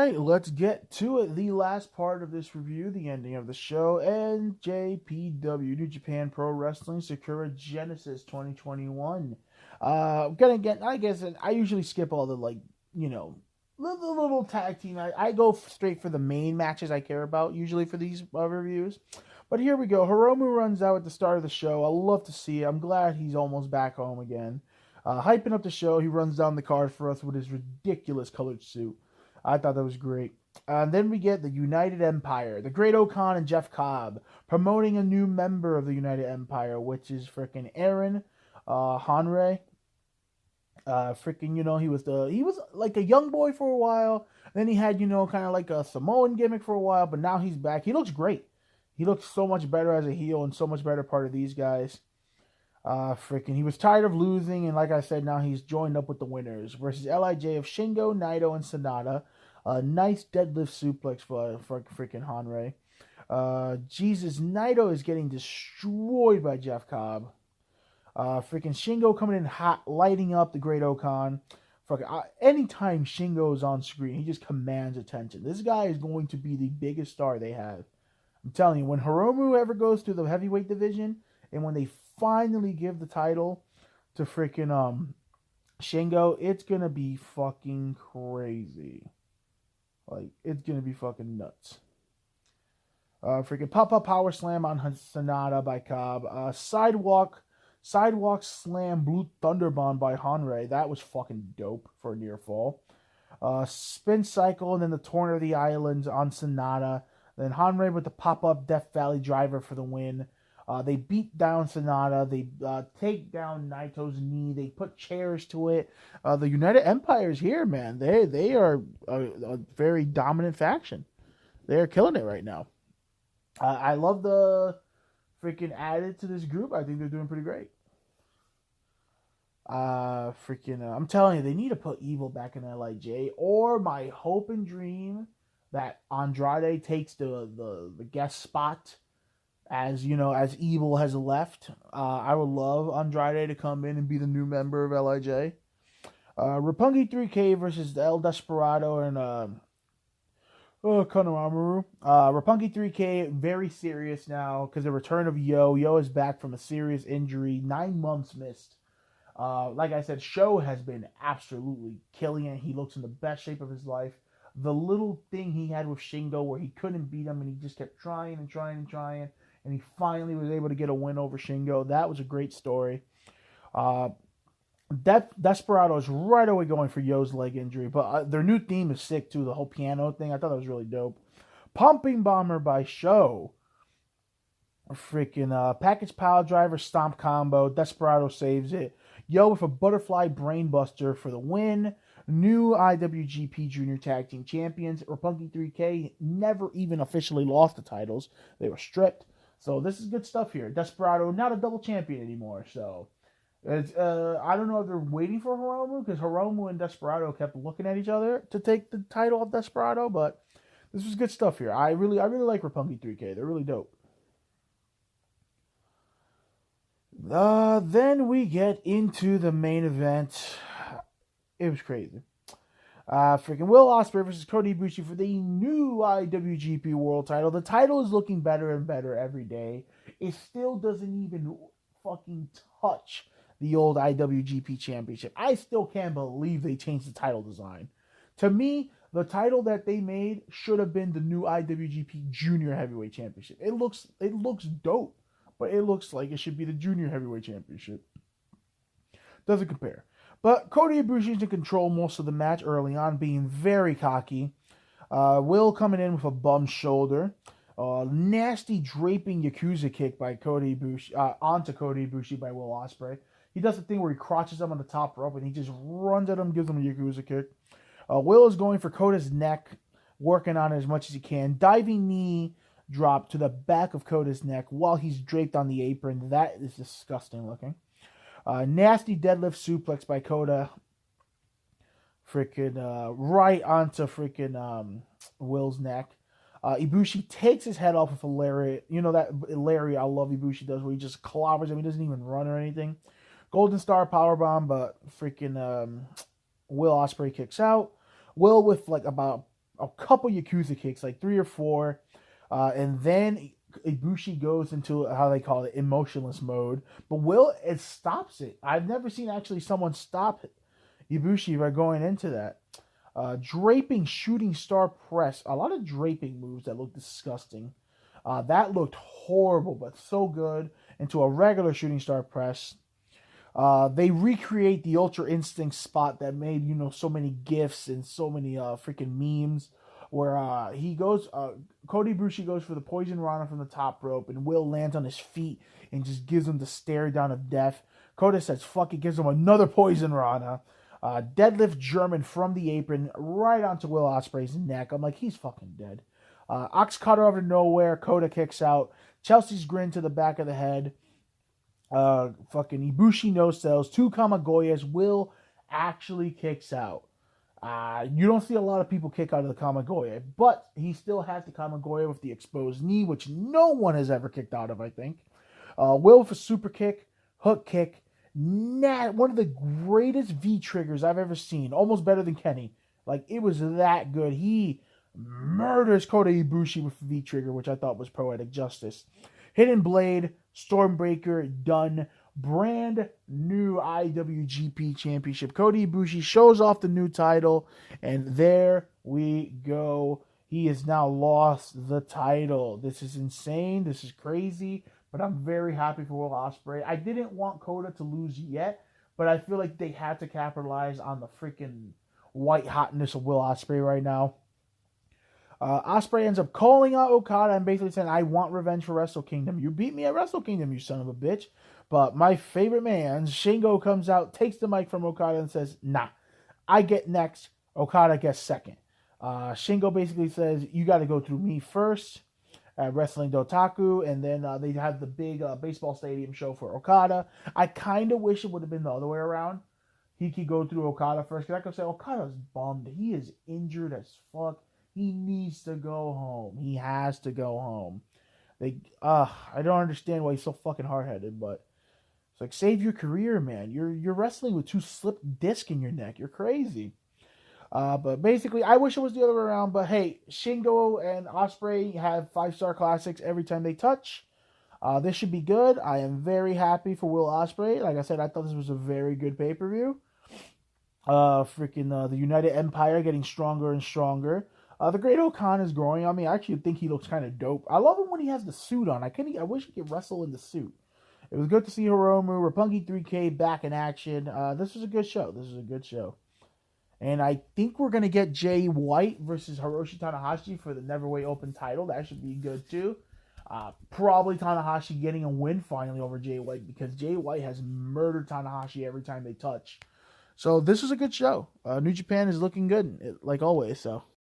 right, let's get to it. The last part of this review, the ending of the show, NJPW, New Japan Pro Wrestling Sakura Genesis 2021. Gonna get, I guess, I usually skip all the, like, you know, little tag team. I go straight for the main matches I care about, usually for these reviews. But here we go. Hiromu runs out at the start of the show. I love to see it. I'm glad he's almost back home again. Hyping up the show, he runs down the card for us with his ridiculous colored suit. I thought that was great. And then we get the United Empire, the Great Okan and Jeff Cobb, promoting a new member of the United Empire, which is freaking Aaron Hanrei. He was like a young boy for a while. Then he had, kind of like a Samoan gimmick for a while, but now he's back. He looks great. He looks so much better as a heel and so much better part of these guys. He was tired of losing, and like I said, now he's joined up with the winners versus LIJ of Shingo, Naito, and Sonata. A nice deadlift suplex for freaking Hanrei. Jesus, Naito is getting destroyed by Jeff Cobb. Shingo coming in hot, lighting up the Great Okan. Anytime Shingo is on screen, he just commands attention. This guy is going to be the biggest star they have. I'm telling you, when Hiromu ever goes to the heavyweight division, and when they finally give the title to freaking Shingo, it's gonna be fucking crazy. Like, it's gonna be fucking nuts. Pop-up power slam on Sonata by Cobb. Sidewalk slam blue thunder bomb by Hanrei. That was fucking dope for a near fall. Spin cycle and then the Torn of the Islands on Sonata. Then Hanrei with the pop-up Death Valley driver for the win. They beat down Sonata. They take down Naito's knee. They put chairs to it. The United Empire is here, man. They are a very dominant faction. They are killing it right now. I love the freaking added to this group. I think they're doing pretty great. I'm telling you, they need to put Evil back in LIJ, or my hope and dream that Andrade takes the guest spot as Evil has left. I would love Andrade to come in and be the new member of LIJ. Roppongi 3K versus El Desperado and Konohamaru. Roppongi 3K very serious now because the return of Yo. Yo is back from a serious injury, 9 months missed. Like I said, Sho has been absolutely killing it. He looks in the best shape of his life. The little thing he had with Shingo where he couldn't beat him and he just kept trying, and he finally was able to get a win over Shingo. That was a great story. Desperado is right away going for Yo's leg injury, but their new theme is sick too. The whole piano thing, I thought that was really dope. Pumping Bomber by Sho. Package pile driver stomp combo. Desperado saves it. Yo with a butterfly brainbuster for the win. New IWGP Junior Tag Team Champions. Roppongi 3K never even officially lost the titles. They were stripped. So this is good stuff here. Desperado not a double champion anymore. So it's I don't know if they're waiting for Hiromu, because Hiromu and Desperado kept looking at each other to take the title of Desperado. But this was good stuff here. I really like Roppongi 3K. They're really dope. Then we get into the main event. It was crazy. Will Ospreay versus Kota Ibushi for the new IWGP World Title. The title is looking better and better every day. It still doesn't even fucking touch the old IWGP Championship. I still can't believe they changed the title design. To me, the title that they made should have been the new IWGP Junior Heavyweight Championship. It looks dope, but it looks like it should be the Junior Heavyweight Championship. Doesn't compare. But Kota Ibushi is in control most of the match early on, being very cocky. Will coming in with a bum shoulder. Nasty draping Yakuza kick by Kota Ibushi, onto Kota Ibushi by Will Ospreay. He does the thing where he crotches him on the top rope and he just runs at him, gives him a Yakuza kick. Will is going for Kota's neck, working on it as much as he can. Diving knee drop to the back of Kota's neck while he's draped on the apron. That is disgusting looking. Nasty deadlift suplex by Kota. Right onto Will's neck. Ibushi takes his head off with a lariat. You know that lariat I love Ibushi does, where he just clobbers him. He doesn't even run or anything. Golden Star powerbomb, but Will Ospreay kicks out. Will with about a couple Yakuza kicks, like 3 or 4, and then Ibushi goes into how they call it emotionless mode. But it stops it. I've never seen actually someone stop Ibushi by going into that. Draping shooting star press. A lot of draping moves that look disgusting. That looked horrible, but so good. Into a regular shooting star press. They recreate the Ultra Instinct spot that made, so many GIFs and so many freaking memes. Where he goes, Kota Ibushi goes for the poison Rana from the top rope, and Will lands on his feet and just gives him the stare down of death. Kota says, fuck it, gives him another poison Rana. Deadlift German from the apron right onto Will Ospreay's neck. I'm like, he's fucking dead. Ox cutter out of nowhere. Kota kicks out. Chelsea's grin to the back of the head. Fucking Ibushi no sells. 2 Kamigoyas. Will actually kicks out. You don't see a lot of people kick out of the Kamigoya, but he still has the Kamigoya with the exposed knee, which no one has ever kicked out of, I think. Will with a super kick, hook kick. One of the greatest V-triggers I've ever seen. Almost better than Kenny. Like, it was that good. He murders Kota Ibushi with the V-trigger, which I thought was poetic justice. Hidden Blade, Stormbreaker, done. Brand new IWGP Championship. Kota Ibushi shows off the new title, and there we go. He has now lost the title. This is insane. This is crazy, but I'm very happy for Will Ospreay. I didn't want Kota to lose yet, but I feel like they had to capitalize on the freaking white hotness of Will Ospreay right now. Ospreay ends up calling out Okada and basically saying, I want revenge for Wrestle Kingdom. You beat me at Wrestle Kingdom, you son of a bitch. But my favorite man, Shingo, comes out, takes the mic from Okada and says, nah, I get next. Okada gets second. Shingo basically says, you got to go through me first at Wrestling Dotaku. And then they have the big baseball stadium show for Okada. I kind of wish it would have been the other way around. He could go through Okada first. Because I could say, Okada's bummed. He is injured as fuck. He needs to go home. He has to go home. I don't understand why he's so fucking hard-headed, but it's like, save your career, man. You're wrestling with 2 slipped discs in your neck. You're crazy. But basically, I wish it was the other way around. But hey, Shingo and Ospreay have 5-star classics every time they touch. This should be good. I am very happy for Will Ospreay. Like I said, I thought this was a very good pay-per-view. The United Empire getting stronger and stronger. The Great Okan is growing on me. I actually think he looks kind of dope. I love him when he has the suit on. I wish he could wrestle in the suit. It was good to see Hiromu, Roppongi 3K back in action. This was a good show. And I think we're going to get Jay White versus Hiroshi Tanahashi for the Neverweight Open title. That should be good too. Probably Tanahashi getting a win finally over Jay White, because Jay White has murdered Tanahashi every time they touch. So this is a good show. New Japan is looking good, like always. So